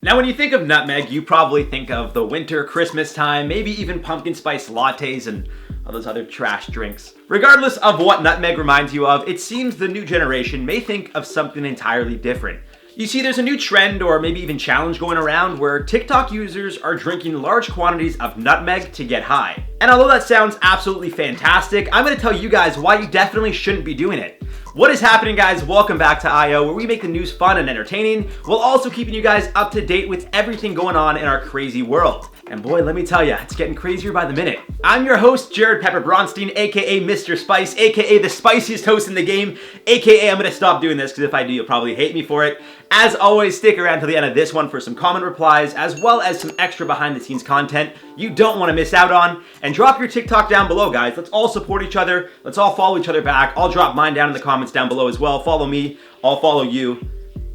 Now, when you think of nutmeg, you probably think of the winter, Christmas time, maybe even pumpkin spice lattes and all those other trash drinks. Regardless of what nutmeg reminds you of, it seems the new generation may think of something entirely different. You see, there's a new trend or maybe even challenge going around where TikTok users are drinking large quantities of nutmeg to get high. And although that sounds absolutely fantastic, I'm going to tell you guys why you definitely shouldn't be doing it. What is happening, guys? Welcome back to IO, where we make the news fun and entertaining, while also keeping you guys up to date with everything going on in our crazy world. And boy, let me tell you, it's getting crazier by the minute. I'm your host, Jared Pepper Bronstein, aka Mr. Spice, aka the spiciest host in the game, aka I'm gonna stop doing this, because if I do, you'll probably hate me for it. As always, stick around till the end of this one for some comment replies, as well as some extra behind-the-scenes content you don't want to miss out on. And drop your TikTok down below, guys. Let's all support each other. Let's all follow each other back. I'll drop mine down in the comments down below as well. Follow me. I'll follow you.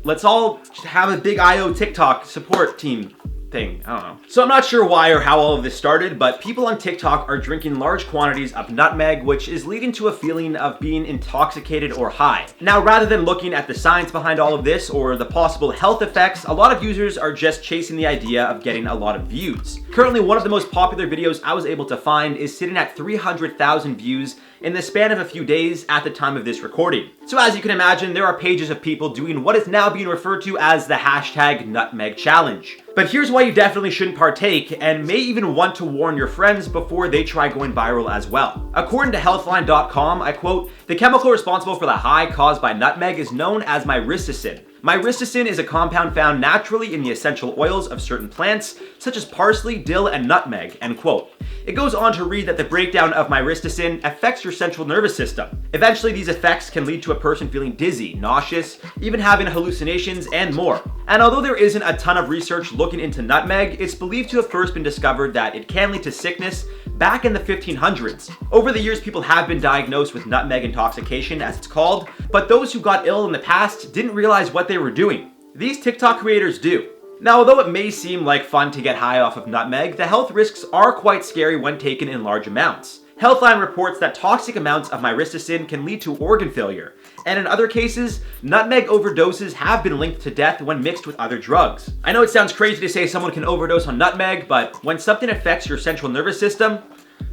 Let's all have a big IO TikTok support team thing. I don't know. So I'm not sure why or how all of this started, but people on TikTok are drinking large quantities of nutmeg, which is leading to a feeling of being intoxicated or high. Now, rather than looking at the science behind all of this or the possible health effects, a lot of users are just chasing the idea of getting a lot of views. Currently, one of the most popular videos I was able to find is sitting at 300,000 views in the span of a few days at the time of this recording. So as you can imagine, there are pages of people doing what is now being referred to as the hashtag nutmeg challenge. But here's why you definitely shouldn't partake, and may even want to warn your friends before they try going viral as well. According to healthline.com, I quote, "The chemical responsible for the high caused by nutmeg is known as myristicin. Myristicin is a compound found naturally in the essential oils of certain plants, such as parsley, dill, and nutmeg," end quote. It goes on to read that the breakdown of myristicin affects your central nervous system. Eventually, these effects can lead to a person feeling dizzy, nauseous, even having hallucinations, and more. And although there isn't a ton of research looking into nutmeg, it's believed to have first been discovered that it can lead to sickness back in the 1500s. Over the years, people have been diagnosed with nutmeg intoxication, as it's called, but those who got ill in the past didn't realize what they were doing. These TikTok creators do. Now, although it may seem like fun to get high off of nutmeg, the health risks are quite scary when taken in large amounts. Healthline reports that toxic amounts of myristicin can lead to organ failure, and in other cases, nutmeg overdoses have been linked to death when mixed with other drugs. I know it sounds crazy to say someone can overdose on nutmeg, but when something affects your central nervous system,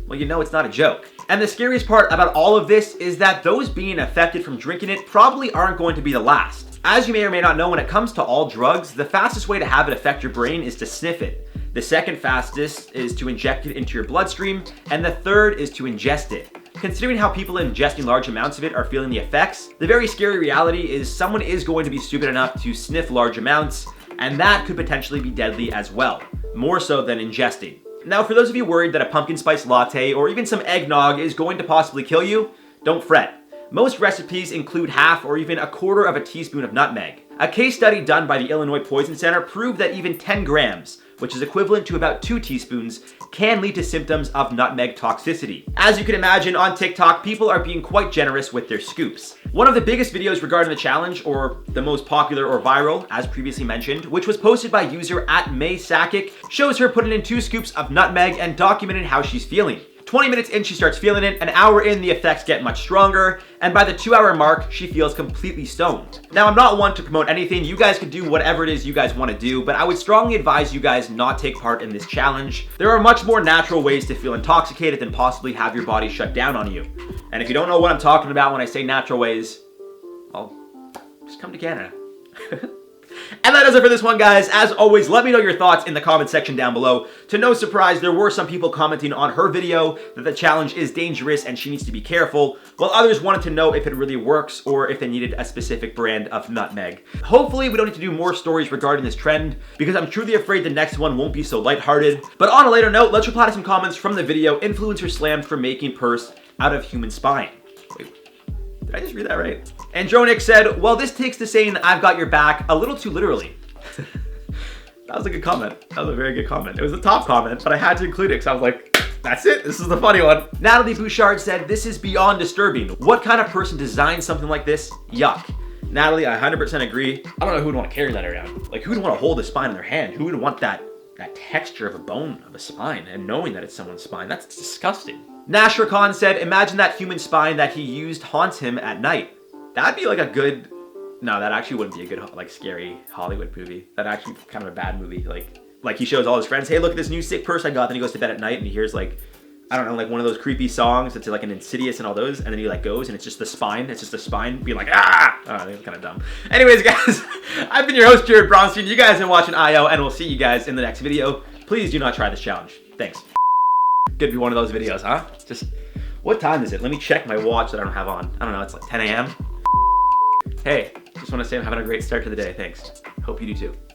well, you know it's not a joke. And the scariest part about all of this is that those being affected from drinking it probably aren't going to be the last. As you may or may not know, when it comes to all drugs, the fastest way to have it affect your brain is to sniff it. The second fastest is to inject it into your bloodstream, and the third is to ingest it. Considering how people ingesting large amounts of it are feeling the effects, the very scary reality is someone is going to be stupid enough to sniff large amounts, and that could potentially be deadly as well, more so than ingesting. Now, for those of you worried that a pumpkin spice latte or even some eggnog is going to possibly kill you, don't fret. Most recipes include half or even a quarter of a teaspoon of nutmeg. A case study done by the Illinois Poison Center proved that even 10 grams, which is equivalent to about 2 teaspoons, can lead to symptoms of nutmeg toxicity. As you can imagine, on TikTok, people are being quite generous with their scoops. One of the biggest videos regarding the challenge, or the most popular or viral, as previously mentioned, which was posted by user @MaySakic, shows her putting in 2 scoops of nutmeg and documenting how she's feeling. 20 minutes in, she starts feeling it. An hour in, the effects get much stronger, and by the 2-hour mark, she feels completely stoned. Now, I'm not one to promote anything. You guys can do whatever it is you guys want to do, but I would strongly advise you guys not take part in this challenge. There are much more natural ways to feel intoxicated than possibly have your body shut down on you. And if you don't know what I'm talking about when I say natural ways, well, just come to Canada. And that does it for this one, guys. As always, let me know your thoughts in the comment section down below. To no surprise, there were some people commenting on her video that the challenge is dangerous and she needs to be careful, while others wanted to know if it really works or if they needed a specific brand of nutmeg. Hopefully, we don't need to do more stories regarding this trend, because I'm truly afraid the next one won't be so lighthearted. But on a later note, let's reply to some comments from the video, "Influencer Slammed for Making Purse Out of Human Spine." Wait, did I just read that right? And Dronick said, "Well, this takes the saying 'I've got your back' a little too literally." That was a good comment. That was a very good comment. It was the top comment, but I had to include it because I was like, that's it. This is the funny one. Natalie Bouchard said, "This is beyond disturbing. What kind of person designed something like this? Yuck." Natalie, I 100% agree. I don't know who would want to carry that around. Like, who would want to hold a spine in their hand? Who would want that texture of a bone of a spine and knowing that it's someone's spine? That's disgusting. Nashra Khan said, "Imagine that human spine that he used haunts him at night." That'd be like a good No, that actually wouldn't be a good, like, scary Hollywood movie. That actually kind of a bad movie. Like he shows all his friends, hey, look at this new sick purse I got. Then he goes to bed at night and he hears like, I don't know, like one of those creepy songs that's like an Insidious and all those, and then he like goes and it's just the spine. It's just the spine being like, ah! I don't know, it's kind of dumb. Anyways, guys, I've been your host, Jared Bronstein. You guys have been watching IO, and we'll see you guys in the next video. Please do not try this challenge. Thanks. Could be one of those videos, huh? Just, what time is it? Let me check my watch that I don't have on. I don't know, it's like 10 a.m. Hey, just want to say I'm having a great start to the day. Thanks. Hope you do too.